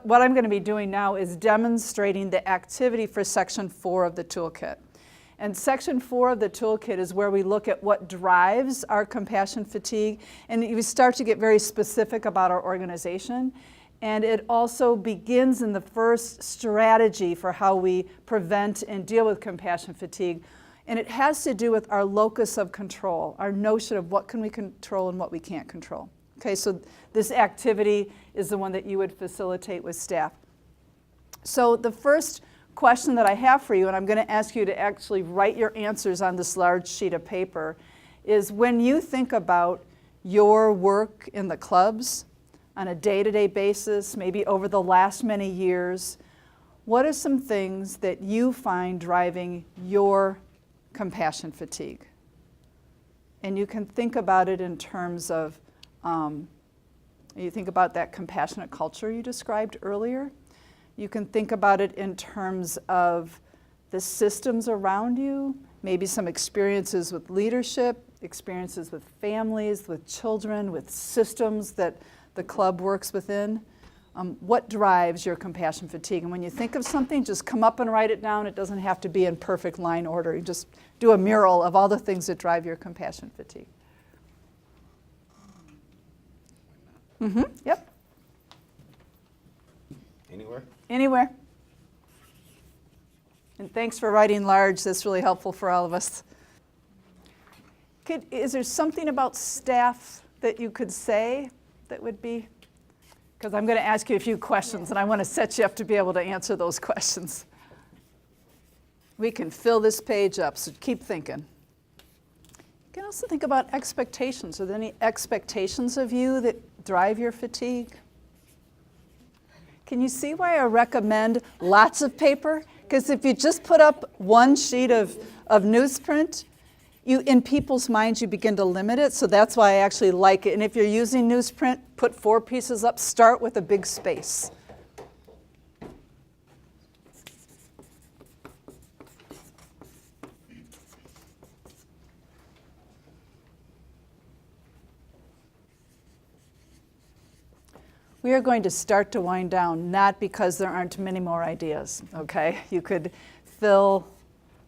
What I'm going to be doing now is demonstrating the activity for Section 4 of the toolkit. And Section 4 of the toolkit is where we look at what drives our compassion fatigue, and we start to get very specific about our organization. And it also begins in the first strategy for how we prevent and deal with compassion fatigue. And it has to do with our locus of control, our notion of what can we control and what we can't control. Okay, so this activity is the one that you would facilitate with staff. So the first question that I have for you, and I'm going to ask you to actually write your answers on this large sheet of paper, is when you think about your work in the clubs on a day-to-day basis, maybe over the last many years, what are some things that you find driving your compassion fatigue? And you can think about it in terms of, you think about that compassionate culture you described earlier. You can think about it in terms of the systems around you, maybe some experiences with leadership, experiences with families, with children, with systems that the club works within. What drives your compassion fatigue? And when you think of something, just come up and write it down. It doesn't have to be in perfect line order. You just do a mural of all the things that drive your compassion fatigue. Mm-hmm. Yep. Anywhere? Anywhere. And thanks for writing large. That's really helpful for all of us. Is there something about staff that you could say that would be? Because I'm going to ask you a few questions, and I want to set you up to be able to answer those questions. We can fill this page up, so keep thinking. You can also think about expectations. Are there any expectations of you that drive your fatigue? Can you see why I recommend lots of paper? Because if you just put up one sheet of newsprint, in people's minds you begin to limit it, so that's why I actually like it. And if you're using newsprint, put 4 pieces up, start with a big space. We are going to start to wind down, not because there aren't many more ideas, okay? You could fill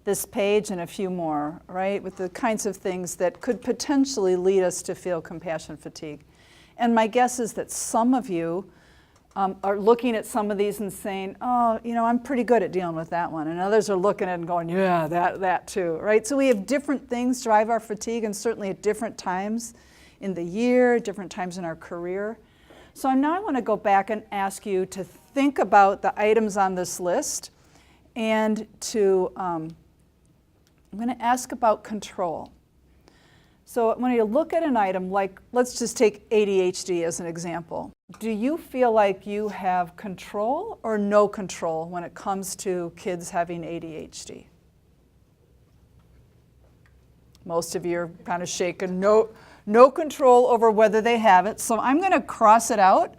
this page and a few more, right, with the kinds of things that could potentially lead us to feel compassion fatigue. And my guess is that some of you are looking at some of these and saying, oh, you know, I'm pretty good at dealing with that one. And others are looking at it and going, yeah, that too, right? So we have different things drive our fatigue, and certainly at different times in the year, different times in our career. So now I want to go back and ask you to think about the items on this list, and to, I'm going to ask about control. So when you look at an item, like let's just take ADHD as an example. Do you feel like you have control or no control when it comes to kids having ADHD? Most of you are kind of shaking. No control over whether they have it. So I'm going to cross it out.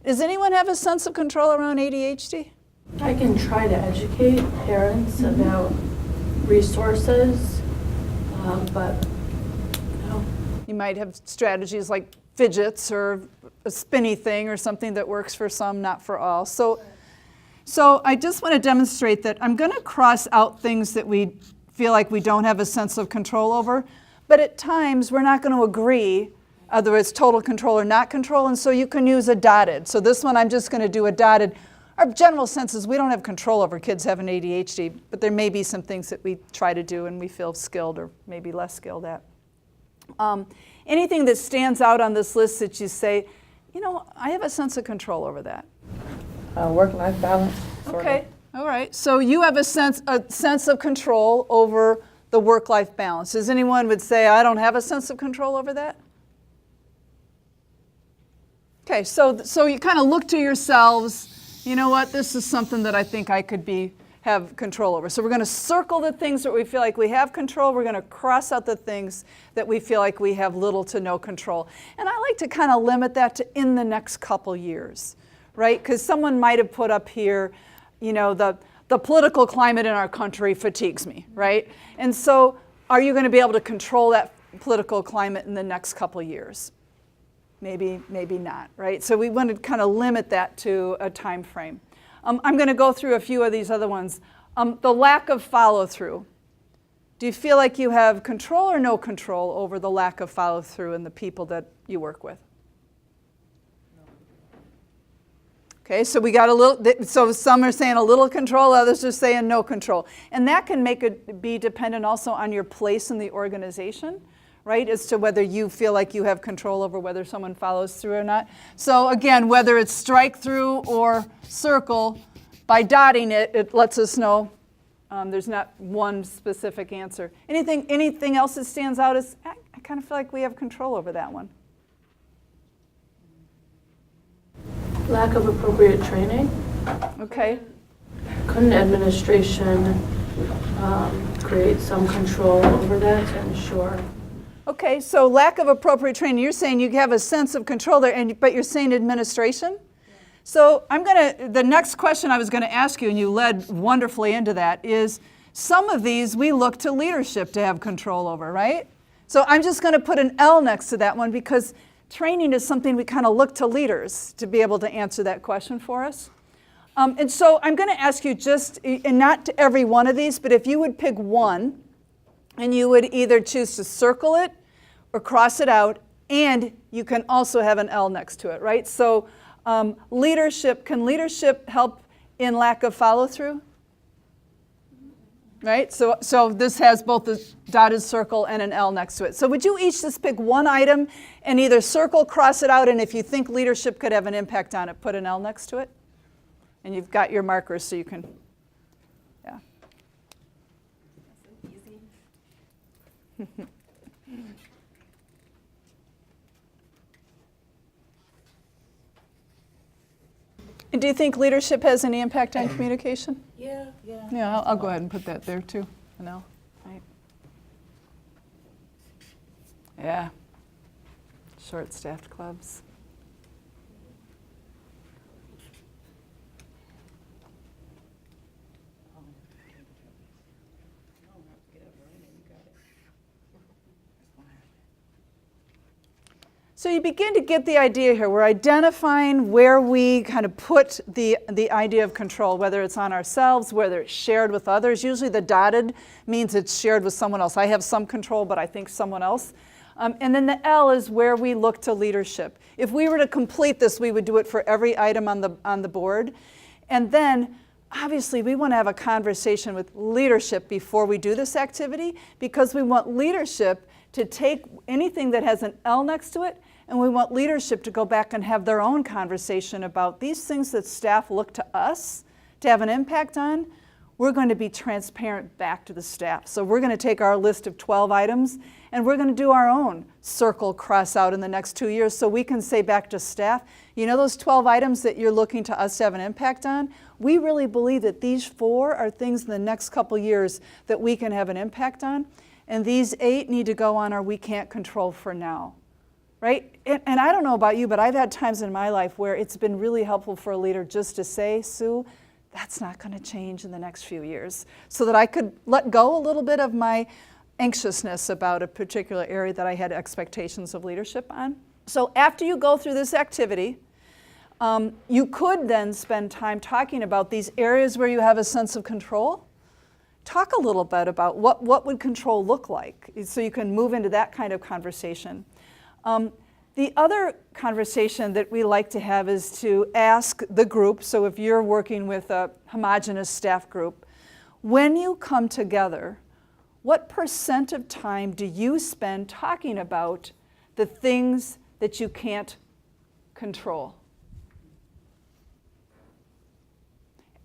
Does anyone have a sense of control around ADHD? I can try to educate parents about resources, but no. You might have strategies like fidgets or a spinny thing or something that works for some, not for all. So I just want to demonstrate that I'm going to cross out things that we feel like we don't have a sense of control over. But at times, we're not going to agree whether it's total control or not control, and so you can use a dotted. So this one, I'm just going to do a dotted. Our general sense is we don't have control over kids having ADHD, but there may be some things that we try to do and we feel skilled or maybe less skilled at. Anything that stands out on this list that you say, you know, I have a sense of control over that? Work-life balance. Okay, all right. So you have a sense of control over the work-life balance. Does anyone would say, I don't have a sense of control over that? Okay, so you kind of look to yourselves, you know what, this is something that I think I could have control over. So we're going to circle the things that we feel like we have control. We're going to cross out the things that we feel like we have little to no control. And I like to kind of limit that to in the next couple years, right? Because someone might have put up here, you know, the political climate in our country fatigues me, right? And so are you going to be able to control that political climate in the next couple years? maybe not, right? So we want to kind of limit that to a time frame. I'm going to go through a few of these other ones. The lack of follow-through. Do you feel like you have control or no control over the lack of follow-through in the people that you work with? Okay, so we got a little, so some are saying a little control, others are saying no control. And that can make it be dependent also on your place in the organization, right? As to whether you feel like you have control over whether someone follows through or not. So again, whether it's strike through or circle, by dotting it, it lets us know there's not one specific answer. Anything else that stands out as, I kind of feel like we have control over that one. Lack of appropriate training. Okay. Couldn't administration create some control over that to ensure? Okay, so lack of appropriate training. You're saying you have a sense of control there, but you're saying administration? Yeah. So the next question I was going to ask you, and you led wonderfully into that, is some of these we look to leadership to have control over, right? So I'm just going to put an L next to that one because training is something we kind of look to leaders to be able to answer that question for us. And so I'm going to ask you just, and not to every one of these, but if you would pick one, and you would either choose to circle it or cross it out, and you can also have an L next to it, right? So leadership, can leadership help in lack of follow-through? Right? So this has both the dotted circle and an L next to it. So would you each just pick one item and either circle, cross it out, and if you think leadership could have an impact on it, put an L next to it? And you've got your markers so you can, yeah. That's easy. And do you think leadership has any impact on communication? Yeah. Yeah, I'll go ahead and put that there too. No, right. Yeah. Short-staffed clubs. So you begin to get the idea here. We're identifying where we kind of put the idea of control, whether it's on ourselves, whether it's shared with others. Usually the dotted means it's shared with someone else. I have some control, but I think someone else. And then the L is where we look to leadership. If we were to complete this, we would do it for every item on the board. And then, obviously, we want to have a conversation with leadership before we do this activity because we want leadership to take anything that has an L next to it, and we want leadership to go back and have their own conversation about these things that staff look to us to have an impact on. We're going to be transparent back to the staff. So we're going to take our list of 12 items and we're going to do our own circle cross out in the next 2 years so we can say back to staff, you know those 12 items that you're looking to us to have an impact on? We really believe that these 4 are things in the next couple years that we can have an impact on. And these 8 need to go on our we can't control for now. Right? And I don't know about you, but I've had times in my life where it's been really helpful for a leader just to say, Sue, that's not going to change in the next few years, so that I could let go a little bit of my anxiousness about a particular area that I had expectations of leadership on. So after you go through this activity, you could then spend time talking about these areas where you have a sense of control. Talk a little bit about what would control look like, so you can move into that kind of conversation. The other conversation that we like to have is to ask the group, so if you're working with a homogeneous staff group, when you come together, what % of time do you spend talking about the things that you can't control?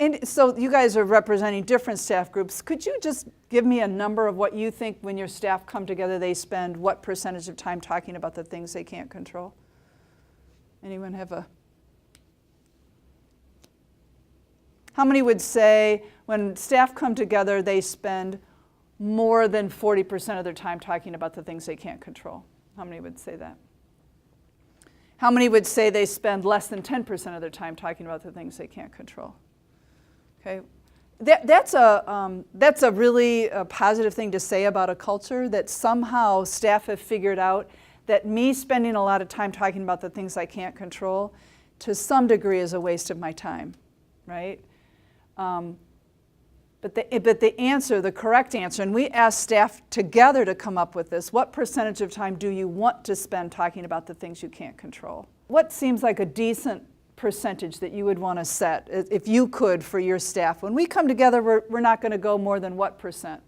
And so you guys are representing different staff groups. Could you just give me a number of what you think when your staff come together, they spend what percentage of time talking about the things they can't control? Anyone have a? How many would say when staff come together, they spend more than 40% of their time talking about the things they can't control? How many would say that? How many would say they spend less than 10% of their time talking about the things they can't control? Okay, that's a really positive thing to say about a culture, that somehow staff have figured out that me spending a lot of time talking about the things I can't control, to some degree is a waste of my time, right? But the answer, the correct answer, and we asked staff together to come up with this, what percentage of time do you want to spend talking about the things you can't control? What seems like a decent percentage that you would want to set, if you could, for your staff? When we come together, we're not going to go more than what percent?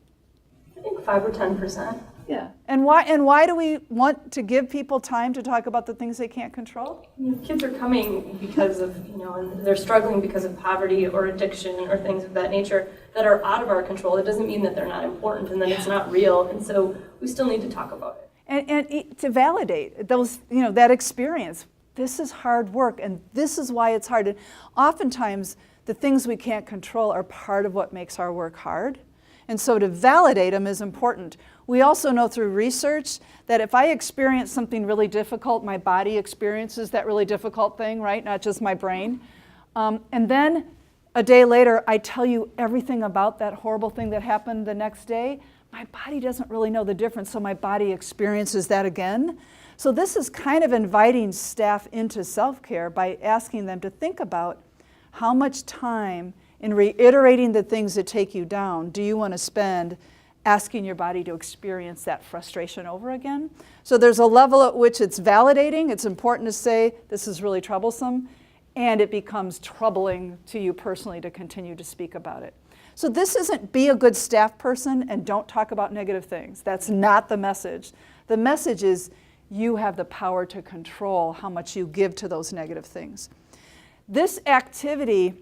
I think 5 or 10%. Yeah. And why do we want to give people time to talk about the things they can't control? Kids are coming because of, and they're struggling because of poverty or addiction or things of that nature that are out of our control. It doesn't mean that they're not important and that it's not real. And so we still need to talk about it. And to validate those, that experience. This is hard work, and this is why it's hard. And oftentimes, the things we can't control are part of what makes our work hard. And so to validate them is important. We also know through research that if I experience something really difficult, my body experiences that really difficult thing, right? Not just my brain. And then a day later, I tell you everything about that horrible thing that happened the next day. My body doesn't really know the difference, so my body experiences that again. So this is kind of inviting staff into self-care by asking them to think about how much time in reiterating the things that take you down do you want to spend asking your body to experience that frustration over again. So there's a level at which it's validating. It's important to say this is really troublesome, and it becomes troubling to you personally to continue to speak about it. So this isn't be a good staff person and don't talk about negative things. That's not the message. The message is you have the power to control how much you give to those negative things. This activity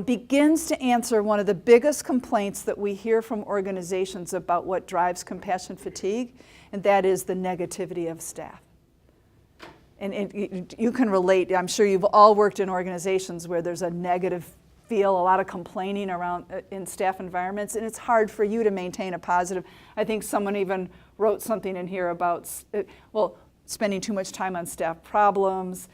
begins to answer one of the biggest complaints that we hear from organizations about what drives compassion fatigue, and that is the negativity of staff. And you can relate. I'm sure you've all worked in organizations where there's a negative feel, a lot of complaining around in staff environments, and it's hard for you to maintain a positive. I think someone even wrote something in here about, spending too much time on staff problems,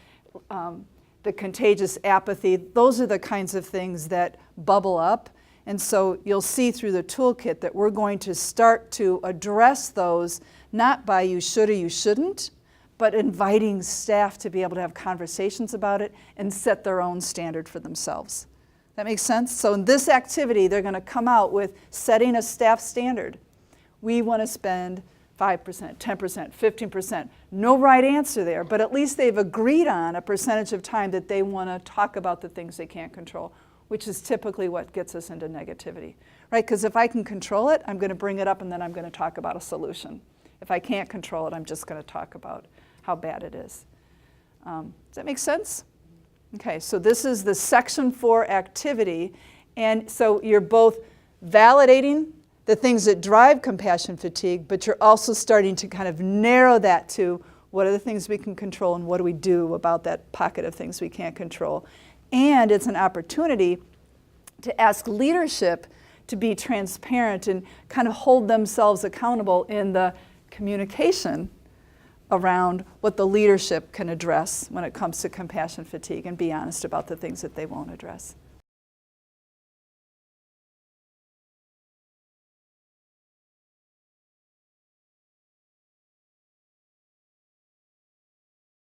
the contagious apathy. Those are the kinds of things that bubble up. And so you'll see through the toolkit that we're going to start to address those, not by you should or you shouldn't, but inviting staff to be able to have conversations about it and set their own standard for themselves. That makes sense? So in this activity, they're going to come out with setting a staff standard. We want to spend 5%, 10%, 15%. No right answer there, but at least they've agreed on a percentage of time that they want to talk about the things they can't control, which is typically what gets us into negativity, right? Because if I can control it, I'm going to bring it up and then I'm going to talk about a solution. If I can't control it, I'm just going to talk about how bad it is. Does that make sense? Okay, so this is the Section 4 activity, and so you're both validating the things that drive compassion fatigue, but you're also starting to kind of narrow that to what are the things we can control and what do we do about that pocket of things we can't control. And it's an opportunity to ask leadership to be transparent and kind of hold themselves accountable in the communication around what the leadership can address when it comes to compassion fatigue and be honest about the things that they won't address.